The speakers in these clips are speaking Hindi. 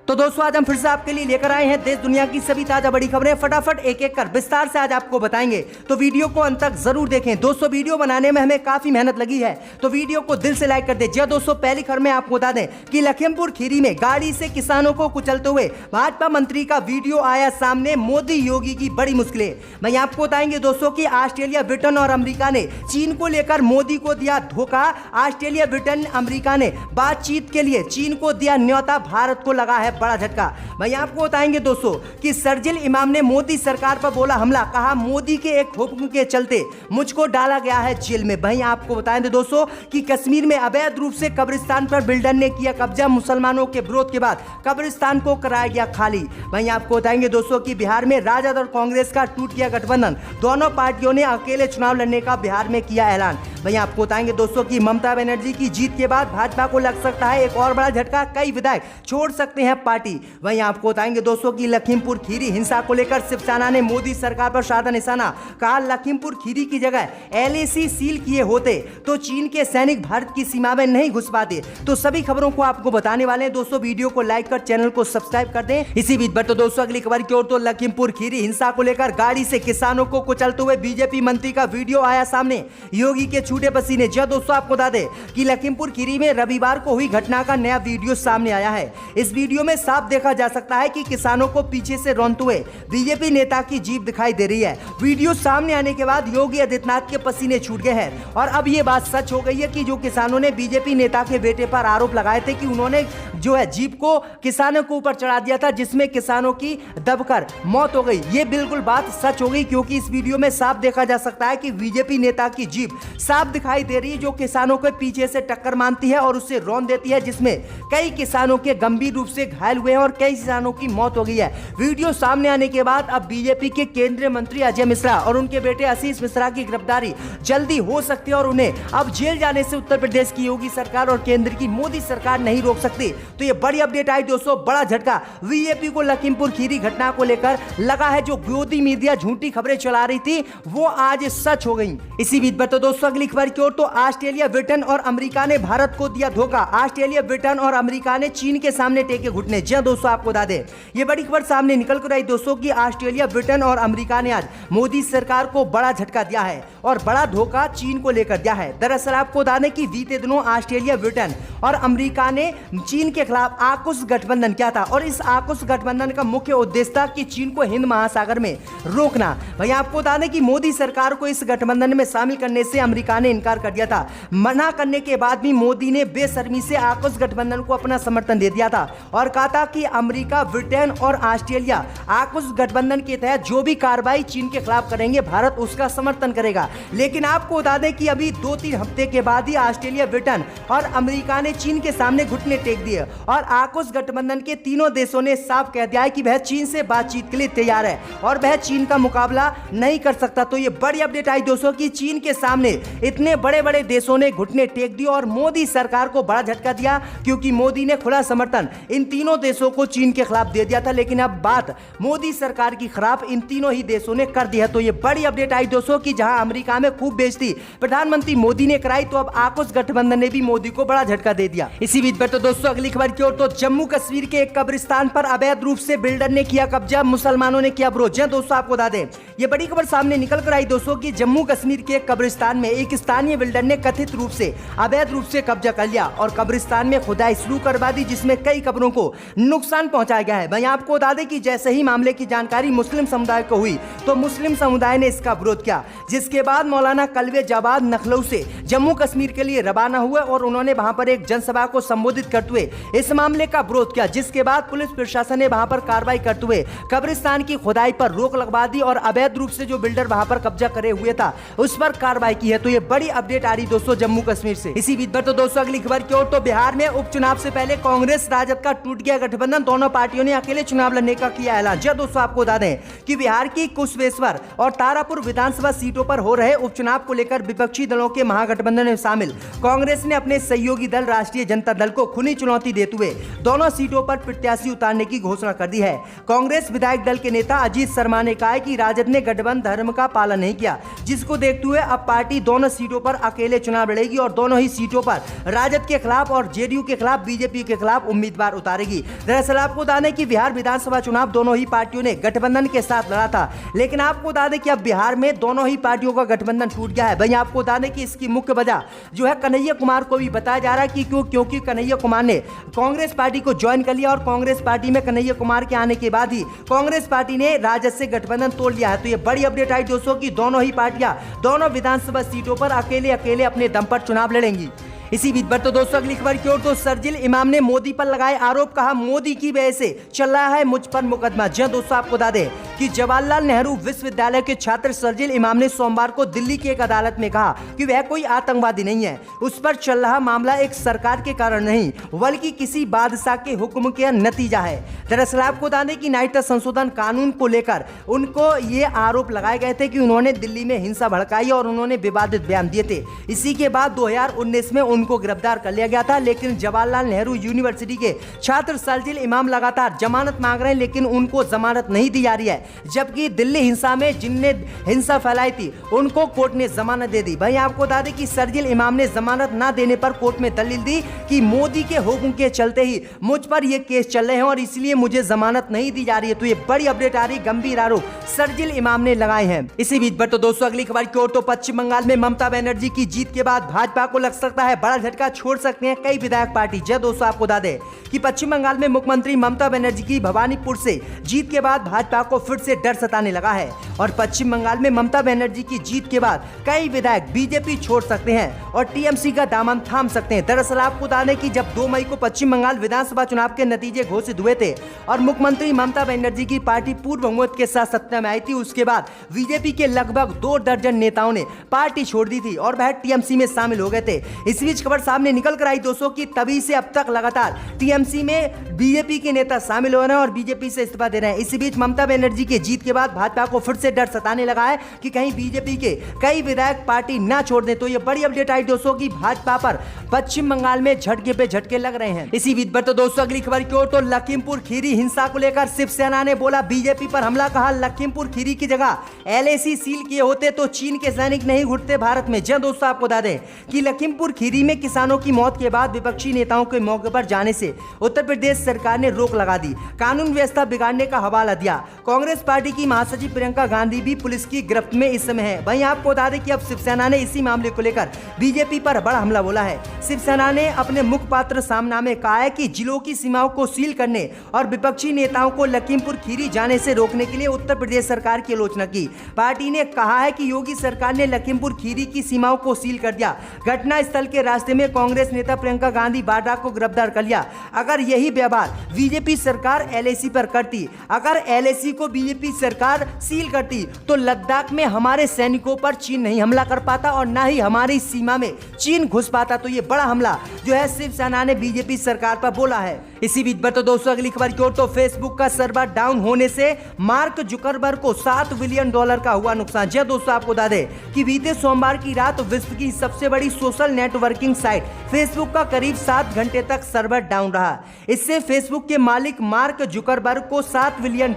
तो दोस्तों आज हम फिर से आपके लिए लेकर आए हैं देश दुनिया की सभी ताजा बड़ी खबरें। फटाफट एक एक कर विस्तार से आज आपको बताएंगे, तो वीडियो को अंत तक जरूर देखें। दोस्तों वीडियो बनाने में हमें काफी मेहनत लगी है, तो वीडियो को दिल से लाइक कर दें। जी दोस्तों, पहली खबर में आपको बता दें कि लखीमपुर खीरी में गाड़ी से किसानों को कुचलते हुए भाजपा मंत्री का वीडियो आया सामने। मोदी योगी की बड़ी मुश्किलें। वहीं आपको बताएंगे दोस्तों की ऑस्ट्रेलिया, ब्रिटेन और अमेरिका ने चीन को लेकर मोदी को दिया धोखा। ऑस्ट्रेलिया, ब्रिटेन, अमेरिका ने बातचीत के लिए चीन को दिया न्योता, भारत को लगा है बड़ा झटका। वहीं आपको बताएंगे दोस्तों कि शरजील इमाम ने मोदी सरकार पर बोला हमला, कहा मोदी के एक हुक्म के चलते मुझको डाला गया है जेल में। वहीं आपको बताएंगे दोस्तों कि कश्मीर में अवैध रूप से कब्रिस्तान पर बिल्डर ने किया कब्जा। मुसलमानों के विरोध के बाद कब्रिस्तान को कराया गया खाली। वहीं आपको बताएंगे दोस्तों कि बिहार में राजद और कांग्रेस का टूट गया गठबंधन। दोनों पार्टियों ने अकेले चुनाव लड़ने का बिहार में किया ऐलान। वहीं आपको बताएंगे दोस्तों कि ममता बनर्जी की जीत के बाद भाजपा को लग सकता है एक और बड़ा झटका, कई विधायक छोड़ सकते हैं पार्टी। वहीं आपको बताएंगे दोस्तों कि लखीमपुर खीरी हिंसा को लेकर शिवसेना ने मोदी सरकार पर साधा निशाना, कहा लखीमपुर खीरी की जगह एलएसी सील किए होते तो चीन के सैनिक भारत की सीमा में नहीं घुस पाते। तो सभी खबरों को आपको बताने वाले हैं दोस्तों, वीडियो को लाइक कर चैनल को सब्सक्राइब कर दें। इसी बीच तो दोस्तों अगली खबर की ओर, तो लखीमपुर खीरी हिंसा को लेकर गाड़ी से किसानों को कुचलते हुए बीजेपी मंत्री का वीडियो आया सामने। योगी के छूटे पसीने। जी दोस्तों, आपको बता दें कि लखीमपुर खीरी में रविवार को हुई घटना का नया वीडियो सामने आया है। इस वीडियो में साफ देखा जा सकता है कि किसानों को पीछे से रौंदते हुए बीजेपी नेता की जीप दिखाई दे रही है। वीडियो सामने आने के बाद योगी आदित्यनाथ के पसीने छूट गए हैं और अब ये बात सच हो गई है कि जो किसानों ने बीजेपी नेता के बेटे पर आरोप लगाए थे कि उन्होंने जो है जीप को किसानों के ऊपर चढ़ा दिया था, जिसमें किसानों की दबकर मौत हो गई, ये बिल्कुल बात सच हो गई। क्योंकि इस वीडियो में साफ देखा जा सकता है कि बीजेपी नेता की जीप साफ दिखाई दे रही है, जो किसानों के पीछे से टक्कर मारती है और उससे रौंद देती है, जिसमें कई किसानों के गंभीर रूप से घायल हुए हैं और कई किसानों की मौत हो गई है। वीडियो सामने आने के बाद अब बीजेपी के केंद्रीय मंत्री अजय मिश्रा और उनके बेटे आशीष मिश्रा की गिरफ्तारी जल्दी हो सकती है और उन्हें अब जेल जाने से उत्तर प्रदेश की योगी सरकार और केंद्र की मोदी सरकार नहीं रोक सकती। तो ये बड़ी अपडेट आई दोस्तों, बड़ा झटका बीजेपी को लखीमपुर खीरी घटना को लेकर लगा है। जो गोदी मीडिया झूठी खबरें चला रही थी वो आज सच हो गई। इसी बीच तो दोस्तों अगली खबर की ओर, तो ऑस्ट्रेलिया, ब्रिटेन और अमेरिका ने भारत को दिया धोखा। ऑस्ट्रेलिया, ब्रिटेन और अमेरिका ने चीन के सामने टेके घुटने। जी दोस्तों, आपको बता दें ये बड़ी खबर सामने निकल कर आई दोस्तों कि ऑस्ट्रेलिया, ब्रिटेन और अमेरिका ने आज मोदी सरकार को बड़ा झटका दिया है और बड़ा धोखा चीन को लेकर दिया है। दरअसल आपको बता दें कि बीते दिनों ऑस्ट्रेलिया, ब्रिटेन और अमेरिका ने चीन के खिलाफ आकुश गठबंधन किया था और इस आकुश गठबंधन का मुख्य उद्देश्य था कि चीन को हिंद महासागर में रोकना। वहीं आपको बता दें कि मोदी सरकार को इस गठबंधन में शामिल करने से अमेरिका ने इनकार कर दिया था। मना करने के बाद भी मोदी ने बेशर्मी से आकुश गठबंधन को अपना समर्थन दे दिया था और कहा था कि अमेरिका, ब्रिटेन और ऑस्ट्रेलिया आकुश गठबंधन के तहत जो भी कार्रवाई चीन के खिलाफ करेंगे भारत उसका समर्थन करेगा। लेकिन आपको बता दें कि अभी 2-3 हफ्ते के बाद ही ऑस्ट्रेलिया, ब्रिटेन और अमेरिका ने चीन के सामने घुटने टेक दिए और आकुश गठबंधन के तीनों देशों ने साफ कह दिया है कि वह चीन से बातचीत के लिए तैयार है और वह चीन का मुकाबला नहीं कर सकता। तो ये बड़ी अपडेट आई दोस्तों कि चीन के सामने इतने बड़े बड़े देशों ने घुटने टेक दिए और मोदी सरकार को बड़ा झटका दिया, क्योंकि मोदी ने खुला समर्थन इन तीनों देशों को चीन के खिलाफ दे दिया था। लेकिन अब बात मोदी सरकार की खिलाफ इन तीनों ही देशों ने कर दी है। तो ये बड़ी अपडेट आई दोस्तों कि जहां अमेरिका में खूब बेइज्जती प्रधानमंत्री मोदी ने कराई, तो अब आकुश गठबंधन ने भी मोदी को बड़ा झटका दे दिया। इसी बीच तो दोस्तों अगली खबर की ओर, तो जम्मू कश्मीर के एक कब्रिस्तान पर अवैध रूप से बिल्डर ने किया कब्जा, मुसलमानों ने किया विरोध। दोस्तों आपको बता दें ये बड़ी खबर सामने निकल कर आई दोस्तों कि जम्मू कश्मीर के एक कब्रिस्तान में एक स्थानीय बिल्डर ने कथित रूप से अवैध रूप से कब्जा कर लिया और कब्रिस्तान में खुदाई शुरू करवा दी, जिसमें कई कब्रों को नुकसान पहुंचाया गया है। वहीं आपको बता दें कि जैसे ही मामले की जानकारी मुस्लिम समुदाय को हुई तो मुस्लिम समुदाय ने इसका विरोध किया, जिसके बाद मौलाना कलवे जवाद नखलऊ से जम्मू कश्मीर के लिए रवाना हुए और उन्होंने वहां पर एक जनसभा को संबोधित करते हुए इस मामले का विरोध किया, जिसके बाद पुलिस प्रशासन ने वहां पर कार्रवाई करते हुए कब्रिस्तान की खुदाई पर रोक लगवा दी और अवैध रूप से जो बिल्डर वहां पर कब्जा करे हुए था उस पर कार्रवाई की है। तो ये बड़ी अपडेट आ रही दोस्तों जम्मू कश्मीर से। इसी बीच तो दोस्तों अगली खबर की ओर, तो बिहार में उपचुनाव से पहले कांग्रेस राजद का टूट गया गठबंधन। दोनों पार्टियों ने अकेले चुनाव लड़ने का किया ऐलान। जी दोस्तों, आपको बता दें कि बिहार की कुशवेश्वर और तारापुर विधानसभा सीटों पर हो रहे उपचुनाव को लेकर विपक्षी दलों के महागठबंधन में शामिल कांग्रेस ने अपने सहयोगी दल राष्ट्रीय जनता दल को खुली चुनौती देते हुए दोनों सीटों पर प्रत्याशी उतारने की घोषणा कर दी है। कांग्रेस विधायक दल के नेता अजीत शर्मा ने कहा कि राजद ने गठबंधन धर्म का पालन नहीं किया, जिसको देखते हुए अब पार्टी दोनों सीटों पर अकेले चुनाव लड़ेगी और दोनों ही सीटों पर राजद के खिलाफ और जेडीयू के खिलाफ बीजेपी के खिलाफ उम्मीदवार उतारेगी। दरअसल आपको बता दें कि बिहार विधानसभा चुनाव दोनों ही पार्टियों ने गठबंधन के साथ लड़ा था, लेकिन आपको बता दें कि अब बिहार में दोनों ही पार्टियों का गठबंधन टूट गया है। वहीं आपको बता दें कि इसकी मुख्य वजह जो है कन्हैया कुमार को भी बताया जा रहा है कि क्योंकि कन्हैया कुमार ने कांग्रेस पार्टी को ज्वाइन कर लिया और कांग्रेस पार्टी में कन्हैया कुमार के आने के बाद ही कांग्रेस पार्टी ने राजद से गठबंधन तोड़ लिया है। तो ये बड़ी अपडेट आई दोस्तों कि दोनों ही पार्टियां दोनों विधानसभा सीटों पर अकेले अपने दम पर चुनाव लड़ेंगी। इसी बीच पर तो दोस्तों अगली खबर की ओर तो शर्जिल इमाम ने मोदी पर लगाए आरोप, कहा मोदी की वजह से चल रहा है मुझ पर मुकदमा। जी दोस्तों आपको बता दें कि जवाहरलाल नेहरू विश्वविद्यालय के छात्र शर्जिल इमाम ने सोमवार को दिल्ली की एक अदालत में कहा कि वह कोई आतंकवादी नहीं है। उस पर चल रहा मामला एक सरकार के कारण नहीं बल्कि किसी बादशाह के हुक्म के नतीजा है। दरअसल आपको बता दें कि नागरिकता संशोधन कानून को लेकर उनको ये आरोप लगाए गए थे कि उन्होंने दिल्ली में हिंसा भड़काई और उन्होंने विवादित बयान दिए थे। इसी के बाद 2019 में उनको गिरफ्तार कर लिया गया था, लेकिन जवाहरलाल नेहरू यूनिवर्सिटी के छात्र शर्जिल इमाम लगातार जमानत मांग रहे हैं, लेकिन उनको जमानत नहीं दी जा रही है। जबकि दिल्ली हिंसा में जिनने हिंसा फैलाई थी उनको कोर्ट ने जमानत दे दी। भाई आपको बता दें कि शर्जिल इमाम ने जमानत ना देने पर कोर्ट में दलील दी कि मोदी के हुक्म के चलते ही मुझ पर ये केस चल रहे हैं और इसलिए मुझे जमानत नहीं दी जा रही है। तो ये बड़ी अपडेट आ रही, गंभीर आरोप शर्जिल इमाम ने लगाए हैं। इसी बीच पर तो दोस्तों अगली खबर की ओर तो पश्चिम बंगाल में ममता बनर्जी की जीत के बाद भाजपा को लग सकता है बड़ा झटका, छोड़ सकते हैं कई विधायक पार्टी। जय दोस्तों आपको बता दें कि पश्चिम बंगाल में मुख्यमंत्री ममता बनर्जी की भवानीपुर से जीत के बाद भाजपा को फिर से डर सताने लगा है और पश्चिम बंगाल में ममता बनर्जी की जीत के बाद कई विधायक बीजेपी छोड़ सकते हैं और टीएमसी का दामन थाम सकते हैं। दरअसल आपको बता दें कि जब 2 मई को पश्चिम बंगाल विधानसभा चुनाव के नतीजे घोषित हुए थे और मुख्यमंत्री ममता बनर्जी की पार्टी पूर्ण बहुमत के साथ सत्ता में आई थी, उसके बाद बीजेपी के लगभग 2 दर्जन नेताओं ने पार्टी छोड़ दी थी और वह टीएमसी में शामिल हो गए थे। इस बीच खबर सामने निकल कर आई दोस्तों की तभी से अब तक लगातार टीएमसी में बीजेपी के नेता शामिल हो रहे हैं और बीजेपी से इस्तीफा दे रहे हैं। इसी बीच ममता बनर्जी के जीत के बाद भाजपा को फिर से डर सताने लगा है कि कहीं बीजेपी के कई विधायक पार्टी ना छोड़ दें। तो ये बड़ी अपडेट आई दोस्तों की भाजपा पर पश्चिम बंगाल में झटके पे झटके लग रहे हैं। इसी बीच पर तो दोस्तों अगली खबर की ओर तो लखीमपुर खीरी हिंसा को लेकर शिवसेना ने बोला बीजेपी पर हमला, कहा लखीमपुर खीरी की जगह एलएसी सील किए होते तो चीन के सैनिक नहीं घुटते भारत में। जय दोस्तों आपको बता दें कि लखीमपुर खीरी में किसानों की मौत के बाद विपक्षी नेताओं के मौके पर जाने से उत्तर प्रदेश सरकार ने रोक लगा दी, कानून व्यवस्था बिगाड़ने का हवाला दिया। कांग्रेस पार्टी की महासचिव प्रियंका गांधी भी पुलिस की गिरफ्त में इस समय है। वहीं आपको बता दें कि अब शिवसेना ने इसी मामले को लेकर बीजेपी पर बड़ा हमला बोला है। शिवसेना ने अपने मुखपात्र सामना में कहा है कि जिलों की सीमाओं को सील करने और विपक्षी नेताओं को लखीमपुर खीरी जाने से रोकने के लिए उत्तर प्रदेश सरकार की आलोचना की। पार्टी ने कहा है कि योगी सरकार ने लखीमपुर खीरी की सीमाओं को सील कर दिया। घटना स्थल के रास्ते में कांग्रेस नेता प्रियंका गांधी वाड्रा को गिरफ्तार कर लिया। अगर यही व्यवहार बीजेपी सरकार एलएसी पर करती, अगर एलएसी को बीजेपी सरकार सील करती तो लद्दाख में हमारे सैनिकों पर चीन नहीं हमला कर पाता और ना ही हमारी सीमा में चीन घुस पाता। तो ये बड़ा हमला जो है शिवसेना ने बीजेपी सरकार पर बोला है। इसी बीच पर तो दोस्तों अगली खबर की ओर तो फेसबुक का सर्वर डाउन होने से मार्क जुकरबर्ग को $7 बिलियन का हुआ नुकसान। जी दोस्तों आपको बता दें कि बीते सोमवार की रात विश्व की सबसे बड़ी सोशल नेटवर्किंग साइट फेसबुक का करीब 7 घंटे तक सर्वर डाउन रहा। इससे फेसबुक के मालिक मार्क जुकरबर्ग को $7 बिलियन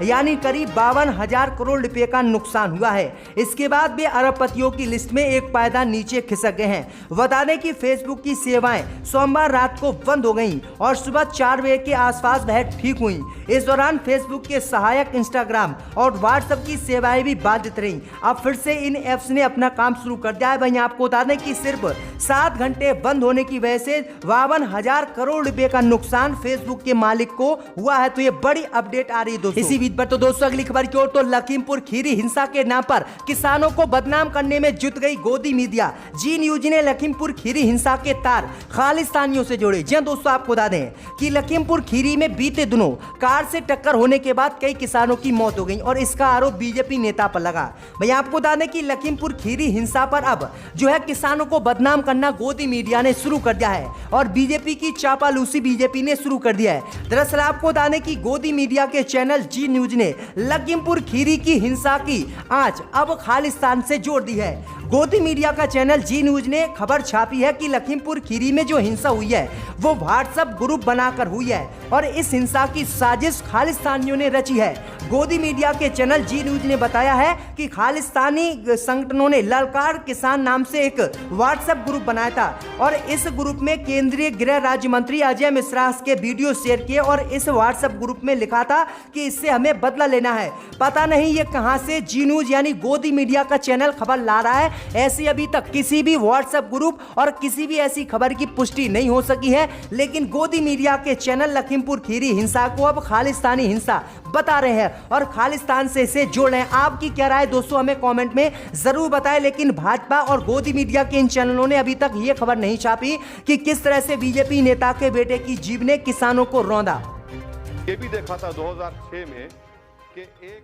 यानी करीब 52,000 करोड़ रुपए का नुकसान हुआ है। इसके बाद वे अरबपतियों की लिस्ट में एक पायदान नीचे खिसक गए हैं। बता दें कि फेसबुक की सेवाएं सोमवार रात को बंद हो गईं और सुबह 4 बजे के आसपास वह ठीक हुई। इस दौरान फेसबुक के सहायक इंस्टाग्राम और व्हाट्सएप की सेवाएं भी बाधित रहीं। अब फिर से इन ऐप्स ने अपना काम शुरू कर दिया है। वहीं आपको बता दें कि सिर्फ 7 घंटे बंद होने की वजह से 52,000 करोड़ रुपए का नुकसान फेसबुक के मालिक को हुआ है। तो ये बड़ी अपडेट आ रही है दोस्तों। इसी बीच पर तो दोस्तों अगली खबर की ओर तो लखीमपुर खीरी हिंसा के नाम पर किसानों को बदनाम करने में जुट गई गोदी मीडिया। जी न्यूज ने लखीमपुर खीरी हिंसा के तार खालिस्तानियों से जोड़े। जी दोस्तों आपको बता दें कि लखीमपुर खीरी में बीते दिनों कार से टक्कर होने के बाद कई किसानों की मौत हो गई और इसका आरोप बीजेपी नेता पर लगा। भैया आपको बता दें कि लखीमपुर खीरी हिंसा पर अब जो है किसानों को बदनाम करना गोदी मीडिया ने शुरू कर दिया है और बीजेपी की चापालूसी बीजेपी ने शुरू कर दिया है। दरअसल आपको बता दें कि गोदी मीडिया के चैनल जी न्यूज ने लखीमपुर खीरी की हिंसा की आंच अब खालिस्तान से जोड़ दी है। गोदी मीडिया का चैनल जी न्यूज ने खबर छापी है कि लखीमपुर खीरी में जो हिंसा हुई है वो व्हाट्सएप ग्रुप बनाकर हुई है और इस हिंसा की साजिश खालिस्तानियों ने रची है। गोदी मीडिया के चैनल जी न्यूज ने बताया है कि खालिस्तानी संगठनों ने ललकार किसान नाम से एक व्हाट्सएप ग्रुप बनाया था और इस ग्रुप में केंद्रीय गृह राज्य मंत्री अजय मिश्रा के वीडियो शेयर किए और इस व्हाट्सएप ग्रुप में लिखा था कि इससे हमें बदला लेना है। पता नहीं ये कहां से जी न्यूज यानी गोदी मीडिया का चैनल खबर ला रहा है। ऐसी अभी तक किसी भी व्हाट्सएप ग्रुप और किसी भी ऐसी खबर की पुष्टि नहीं हो सकी है, लेकिन गोदी मीडिया के चैनल लखीमपुर खीरी हिंसा को अब खालिस्तानी हिंसा बता रहे हैं और खालिस्तान से इसे जोड़ रहे हैं। आपकी क्या राय दोस्तों हमें कमेंट में जरूर बताएं। लेकिन भाजपा और गोदी मीडिया के इन चैनलों ने अभी तक ये खबर नहीं छापी कि किस तरह से बीजेपी नेता के बेटे की जीभ ने किसानों को रौंदा। ये भी देखा था 2006 में कि एक